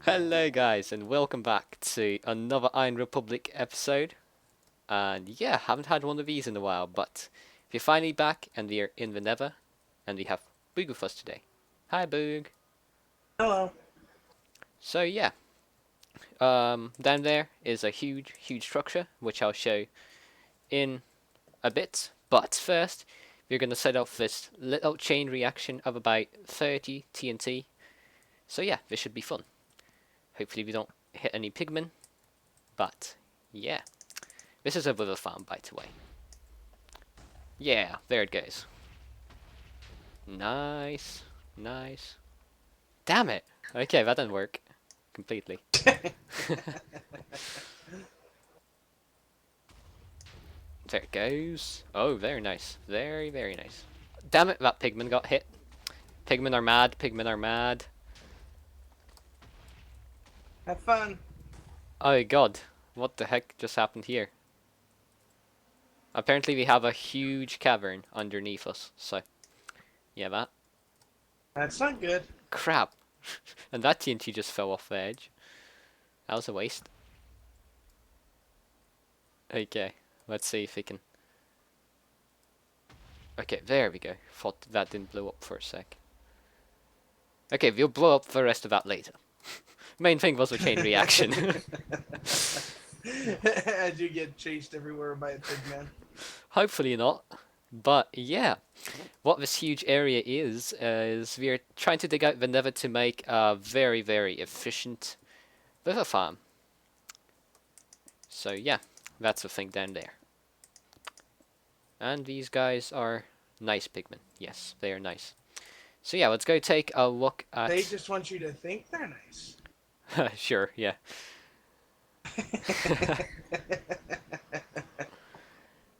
Hello guys and welcome back to another Iron Republic episode. And yeah, haven't had one of these in a while, but we're finally back and we're in the Nether and we have Boog with us today. Hi Boog. Hello. So yeah, down there is a huge structure which I'll show in a bit. But first, we're gonna set up this little chain reaction of about 30 TNT. So yeah, this should be fun. Hopefully we don't hit any pigmen, but yeah. This is a wither farm, by the way. Yeah, there it goes. Nice, nice. Damn it! Okay, that didn't work completely. There it goes. Oh, very nice. Very nice. Damn it, that pigman got hit. Pigmen are mad, pigmen are mad. Have fun. Oh god, what the heck just happened here? Apparently we have a huge cavern underneath us, so yeah, that. That's not good. Crap. And that TNT just fell off the edge. That was a waste. Okay, let's see if we can. Okay, there we go. Thought that didn't blow up for a sec. Okay, we'll blow up the rest of that later. Main thing was a chain reaction. As you get chased everywhere by a big man. Hopefully not. But yeah, what this huge area is we're trying to dig out the nether to make a very efficient river farm. So yeah, that's the thing down there. And these guys are nice pigmen. Yes, they are nice. So yeah, let's go take a look at... They just want you to think they're nice. Sure, yeah.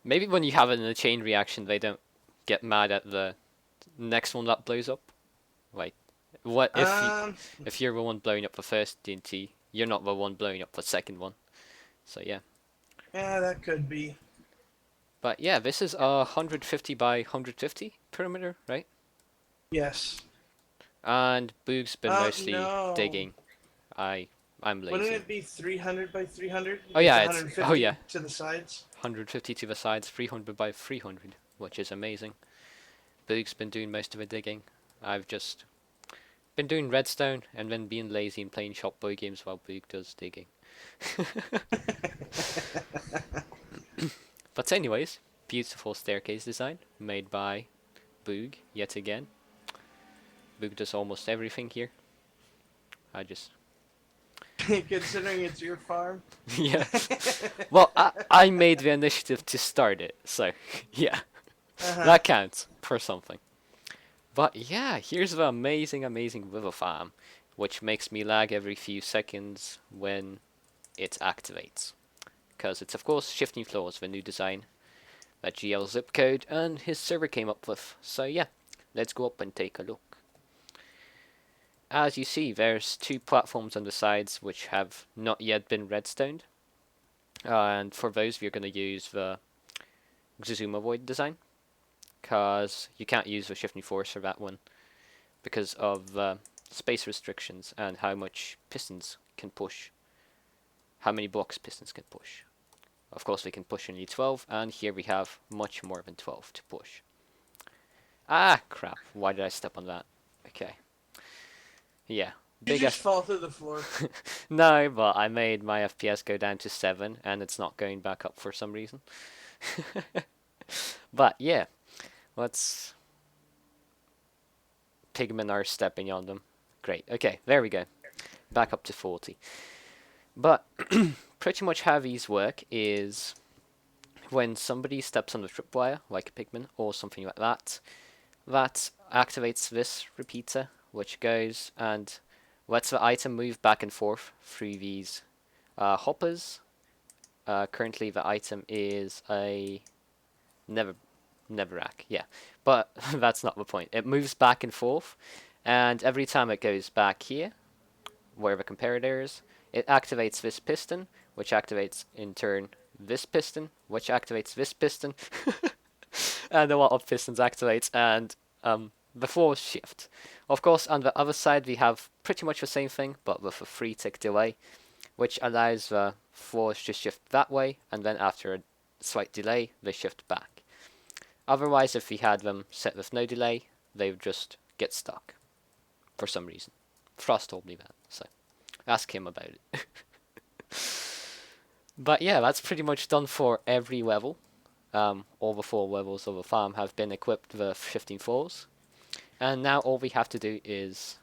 Maybe when you have it in a chain reaction, they don't get mad at the next one that blows up. Like, what if you're the one blowing up the first TNT, you're not the one blowing up the second one. So yeah. Yeah, that could be. But yeah, this is a 150 by 150 perimeter, right? Yes. And Boog's been mostly no. digging. I'm lazy. Wouldn't it be 300 by 300? Oh yeah, it's 150 to the sides. 150 to the sides, 300 by 300, which is amazing. Boog's been doing most of the digging. I've just been doing redstone and then being lazy and playing shop boy games while Boog does digging. But anyways, beautiful staircase design made by Boog yet again. Boog does almost everything here. I just... Considering it's your farm. Yeah. Well, I made the initiative to start it, so yeah. That counts for something. But yeah, here's the amazing river farm, which makes me lag every few seconds when it activates. Because it's of course shifting floors, the new design that GL zip code and his server came up with. So yeah, let's go up and take a look. As you see, there's two platforms on the sides which have not yet been redstoned. And for those, we're going to use the Xizuma Void design. Because you can't use the shifting force for that one. Because of space restrictions and how much pistons can push. How many blocks pistons can push. Of course, we can push only 12, and here we have much more than 12 to push. Ah, crap. Why did I step on that? Okay. Yeah. You just fall through the floor. No, but I made my FPS go down to 7, and it's not going back up for some reason. But yeah, let's... Pigmen are stepping on them. Great. Okay, there we go. Back up to 40. But pretty much how these work is when somebody steps on the tripwire, like a pigman or something like that, that activates this repeater, which goes and lets the item move back and forth through these hoppers. Currently the item is a Neverack, yeah, but that's not the point. It moves back and forth, and every time it goes back here, where the comparator is, it activates this piston, which activates in turn this piston, which activates this piston, and a lot of pistons activates, and the floors shift. Of course, on the other side, we have pretty much the same thing, but with a 3-tick delay, which allows the floors to shift that way, and then after a slight delay, they shift back. Otherwise, if we had them set with no delay, they would just get stuck for some reason. Frost told me that, so ask him about it. But yeah, that's pretty much done for every level. All the 4 levels of the farm have been equipped with shifting floors. And now all we have to do is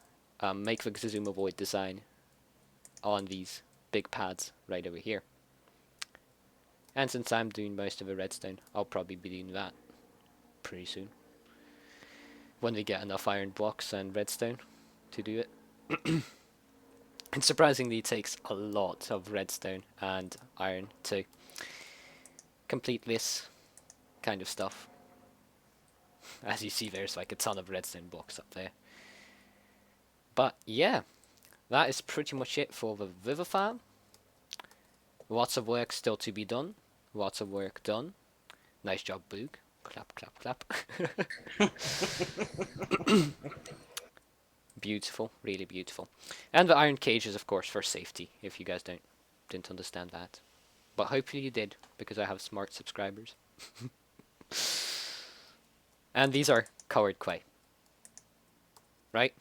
make the Zazuma Void design on these big pads right over here. And since I'm doing most of the redstone, I'll probably be doing that pretty soon. When we get enough iron blocks and redstone to do it. And surprisingly, it takes a lot of redstone and iron to complete this kind of stuff. As you see, there's like a ton of redstone blocks up there. But yeah, that is pretty much it for the river farm. Lots of work still to be done. Lots of work done. Nice job, Boog. Clap, clap, clap. Beautiful, really beautiful. And the iron cages, of course, for safety, if you guys didn't understand that. But hopefully you did, because I have smart subscribers. And these are colored clay. Right?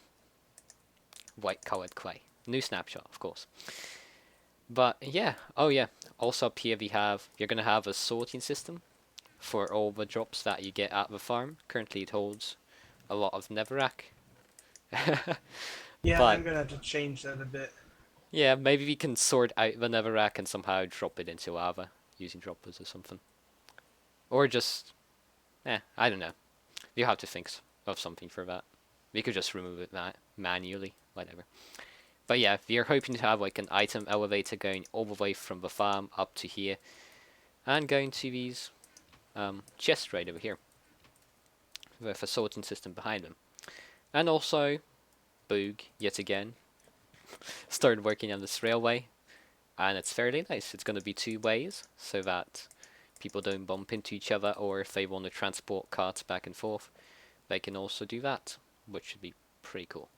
White colored clay. New snapshot, of course. But yeah, oh yeah, also up here you're going to have a sorting system for all the drops that you get at the farm. Currently it holds a lot of netherrack. Yeah, But I'm gonna have to change that a bit. yeah, maybe we can sort out the netherrack and somehow drop it into lava using droppers or something. Or just, I don't know. You have to think of something for that. We could just remove it manually, whatever. But yeah, we are hoping to have like an item elevator going all the way from the farm up to here, and going to these chests right over here, with a sorting system behind them. And also, Boog, yet again, started working on this railway, and it's fairly nice. It's going to be 2 ways, so that people don't bump into each other, or if they want to transport carts back and forth, they can also do that, which should be pretty cool.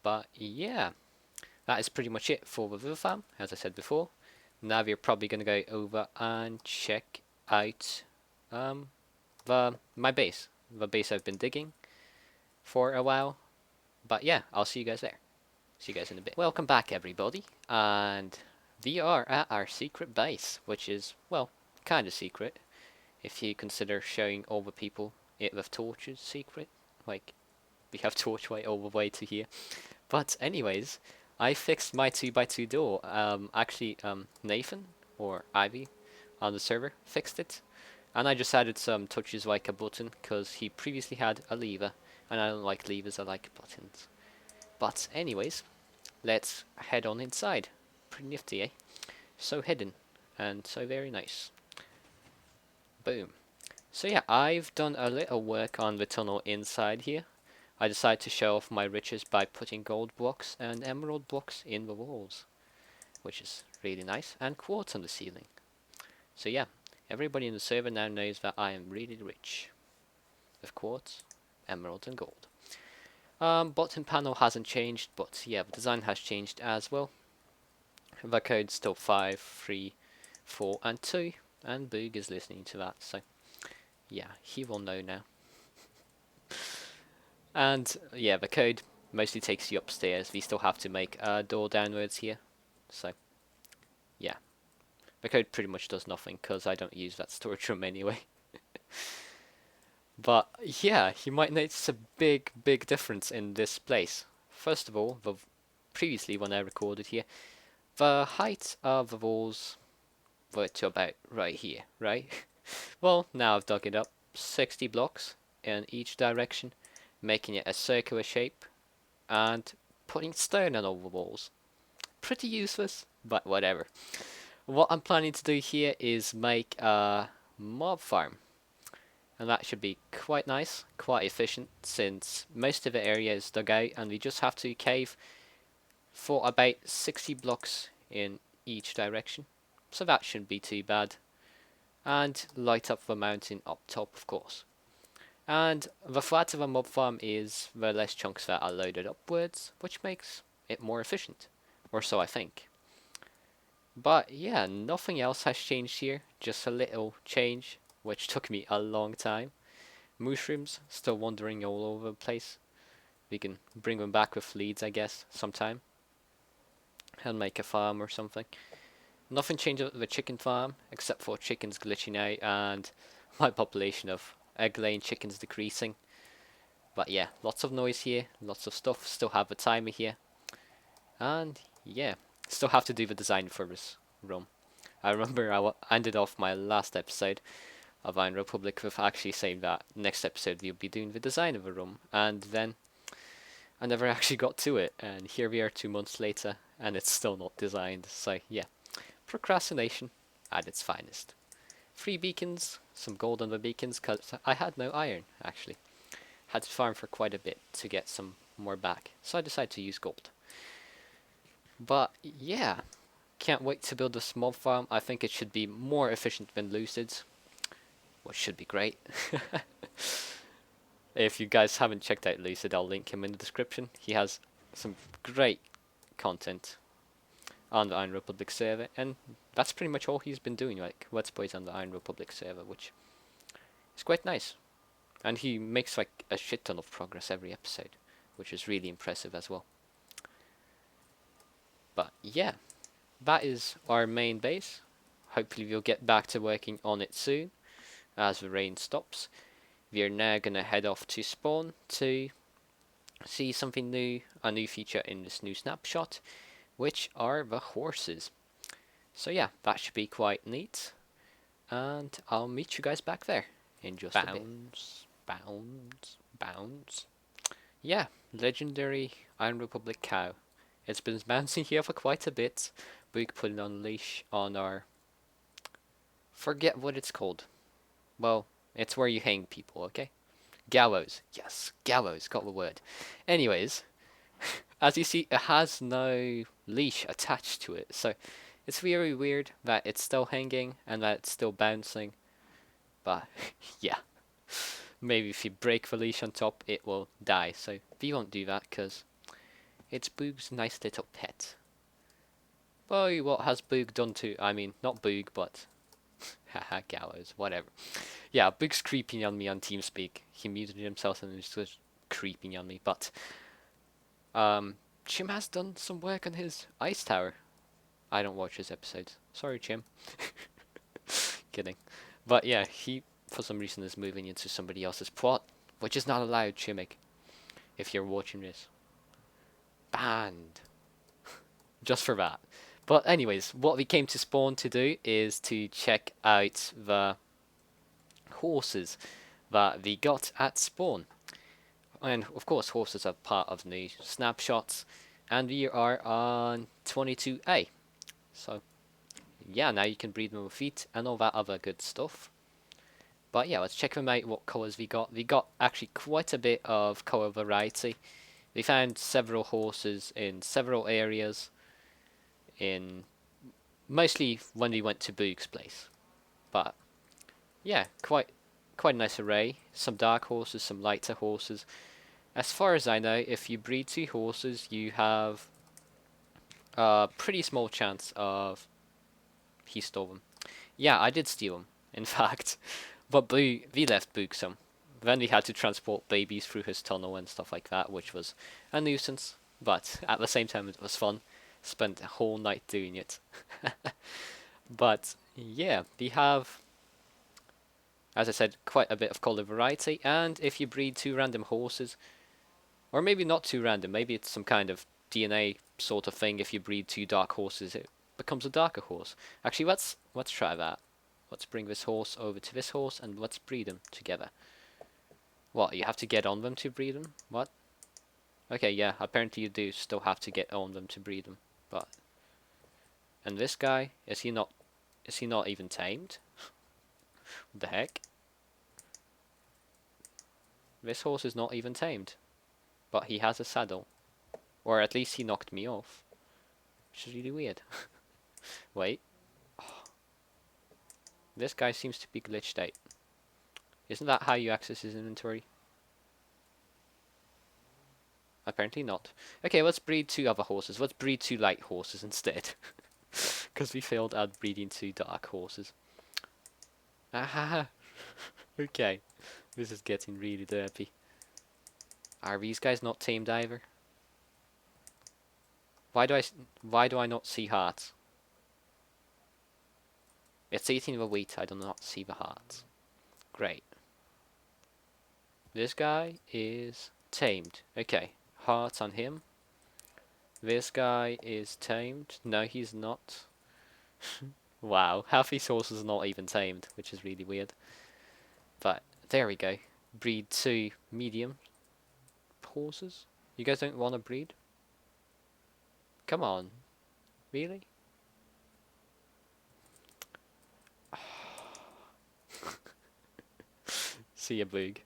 But yeah, that is pretty much it for the river farm, as I said before. Now we're probably going to go over and check out my base. The base I've been digging for a while. But yeah, I'll see you guys there. See you guys in a bit. Welcome back, everybody. And we are at our secret base, which is, well, kind of secret. If you consider showing all the people it with torches secret. Like, we have torchlight all the way to here. But anyways, I fixed my 2x2 door. Actually, Nathan, or Ivy, on the server, fixed it. And I just added some touches like a button, because he previously had a lever. And I don't like levers, I like buttons. But anyways, let's head on inside. Pretty nifty, eh? So hidden, and so very nice. Boom. So yeah, I've done a little work on the tunnel inside here. I decided to show off my riches by putting gold blocks and emerald blocks in the walls, which is really nice, and quartz on the ceiling. So yeah, everybody in the server now knows that I am really rich with quartz, emerald and gold. Bottom panel hasn't changed, but yeah, the design has changed as well. The code's still 5, 3, 4 and 2, and Boog is listening to that, so yeah, he will know now. And yeah, the code mostly takes you upstairs. We still have to make a door downwards here, so yeah. The code pretty much does nothing, because I don't use that storage room anyway. But yeah, you might notice a big difference in this place. First of all, previously when I recorded here, the height of the walls were to about right here, right? Well, now I've dug it up 60 blocks in each direction, making it a circular shape, and putting stone on all the walls. Pretty useless, but whatever. What I'm planning to do here is make a mob farm. And that should be quite nice, quite efficient, since most of the area is dug out and we just have to cave for about 60 blocks in each direction. so that shouldn't be too bad. And light up the mountain up top, of course. And the flatter the mob farm is, the less chunks that are loaded upwards, which makes it more efficient. Or so I think. But yeah, nothing else has changed here, just a little change, which took me a long time. Mushrooms, still wandering all over the place. We can bring them back with leads, I guess, sometime. And make a farm or something. Nothing changed at the chicken farm, except for chickens glitching out and my population of egg-laying chickens decreasing. But yeah, lots of noise here, lots of stuff, still have the timer here. And yeah, still have to do the design for this room. I remember I ended off my last episode of Iron Republic with actually saying that next episode we'll be doing the design of a room, and then I never actually got to it, and here we are 2 months later, and it's still not designed, so yeah. Procrastination at its finest. 3 beacons, some gold on the beacons, because I had no iron, actually. Had to farm for quite a bit to get some more back, so I decided to use gold. But yeah, can't wait to build a small farm. I think it should be more efficient than Lucid's, which should be great. If you guys haven't checked out Lucid, I'll link him in the description. He has some great content on the Iron Republic server, and that's pretty much all he's been doing, like Let's Plays on the Iron Republic server, which is quite nice. And he makes like a shit ton of progress every episode, which is really impressive as well. But yeah, that is our main base. Hopefully we'll get back to working on it soon, as the rain stops. We are now gonna head off to spawn to see something new, a new feature in this new snapshot, which are the horses. So yeah, that should be quite neat, and I'll meet you guys back there in just a bit. Bounds. Yeah, legendary Iron Republic cow. It's been bouncing here for quite a bit. We could put it on leash on our... Forget what it's called. Well, it's where you hang people, okay? Gallows. Yes, gallows, got the word. Anyways, as you see, it has no leash attached to it, so it's very weird that it's still hanging and that it's still bouncing. But yeah, maybe if you break the leash on top, it will die. So we won't do that because it's Boog's nice little pet. Boy, what has Boog done to... I mean, not Boog, but... Haha, Gallows, whatever. Yeah, Boog's creeping on me on TeamSpeak. He muted himself and is just creeping on me, but... Chim has done some work on his ice tower. I don't watch his episodes. Sorry, Chim. Kidding. But yeah, he, for some reason, is moving into somebody else's plot, which is not allowed, Chimmick. If you're watching this. Banned. Just for that. But anyways, what we came to spawn to do is to check out the horses that we got at spawn. And of course, horses are part of the snapshots, and we are on 22A. So yeah, now you can breed them with feet and all that other good stuff. But yeah, let's check them out, what colours we got. We got actually quite a bit of colour variety. We found several horses in several areas, in mostly when we went to Boog's place. But yeah, quite a nice array. Some dark horses, some lighter horses. As far as I know, if you breed 2 horses, you have a pretty small chance of... He stole them. Yeah, I did steal them, in fact. But we left Boog some. Then we had to transport babies through his tunnel and stuff like that, which was a nuisance. But at the same time, it was fun. Spent a whole night doing it. But yeah, we have, as I said, quite a bit of colour variety. And if you breed 2 random horses, or maybe not 2 random, maybe it's some kind of DNA sort of thing. If you breed 2 dark horses, it becomes a darker horse. Actually, let's try that. Let's bring this horse over to this horse and let's breed them together. What, you have to get on them to breed them? What? Okay, yeah, apparently you do still have to get on them to breed them. But... And this guy, is he not even tamed? What the heck? This horse is not even tamed. But he has a saddle. Or at least he knocked me off. Which is really weird. Wait. Oh, This guy seems to be glitched out. Isn't that how you access his inventory? Apparently not. Okay, let's breed 2 other horses. Let's breed 2 light horses instead. Because we failed at breeding 2 dark horses. Ah, okay. This is getting really derpy. Are these guys not tamed either? Why do I not see hearts? It's eating the wheat, I do not see the hearts. Great. This guy is tamed. Okay, hearts on him. This guy is tamed. No, he's not. Wow, half these horses are not even tamed, which is really weird. But there we go. Breed 2 medium horses. You guys don't want to breed? Come on. Really? See a bug.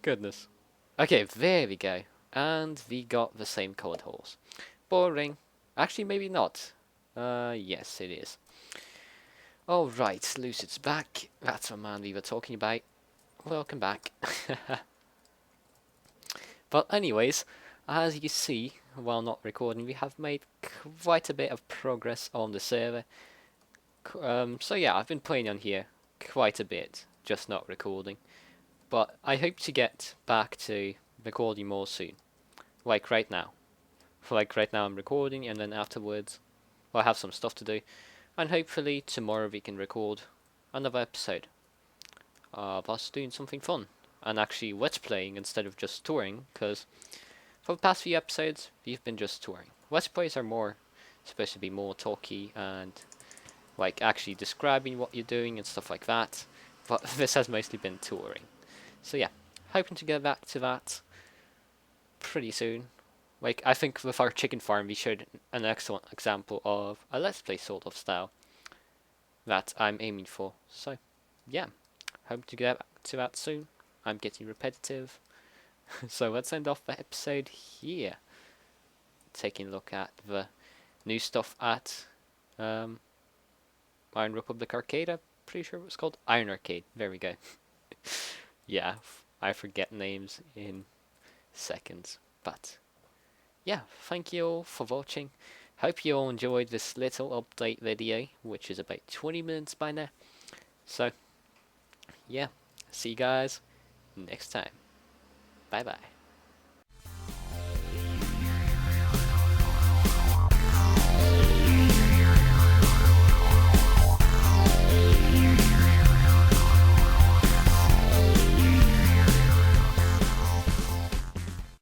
Goodness. Okay, there we go. And we got the same colored horse. Boring. Actually, maybe not. Yes, it is. Alright, Lucid's back. That's the man we were talking about. Welcome back. But anyways, as you see, while not recording, we have made quite a bit of progress on the server. So yeah, I've been playing on here quite a bit, just not recording. But I hope to get back to recording more soon. Like right now. Like right now I'm recording, and then afterwards I have some stuff to do. And hopefully tomorrow we can record another episode of us doing something fun. And actually let's playing instead of just touring, because for the past few episodes we've been just touring. Let's plays are more supposed to be more talky and like actually describing what you're doing and stuff like that. But this has mostly been touring. So yeah, hoping to get back to that pretty soon. Like, I think with our chicken farm we showed an excellent example of a let's play sort of style that I'm aiming for. So yeah, hope to get back to that soon. I'm getting repetitive. So let's end off the episode here. Taking a look at the new stuff at Iron Republic Arcade. I'm pretty sure it was called Iron Arcade. There we go. Yeah, I forget names in seconds. But yeah, thank you all for watching. Hope you all enjoyed this little update video, which is about 20 minutes by now. So yeah, see you guys next time. Bye bye.